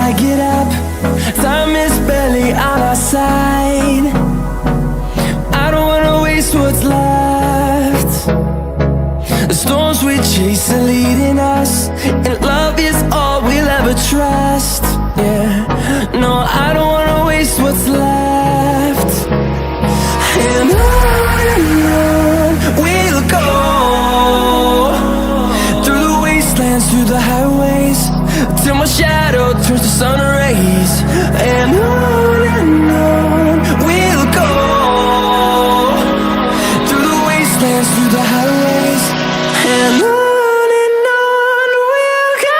I get up, time is barely on our side. I don't wanna waste what's left. The storms we chase are leading us, and love is all we'll ever trust. Yeah, no, I don't wanna waste what's left. And on we'll go, through the wastelands, through the highways, till my shadow turns to sun rays. And on we'll go, through the wastelands, through the highways, and on we'll go.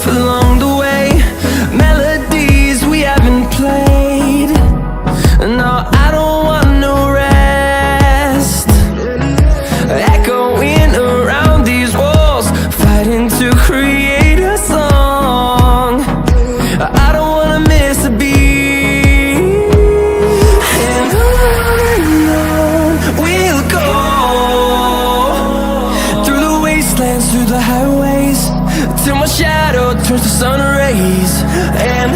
Along the way, melodies we haven't played. No, I don't want no rest. Echoing around these walls, fighting to create a song. I don't wanna miss a beat. And on we'll go, through the wastelands, through the highways, till my shadow turns to sun rays. And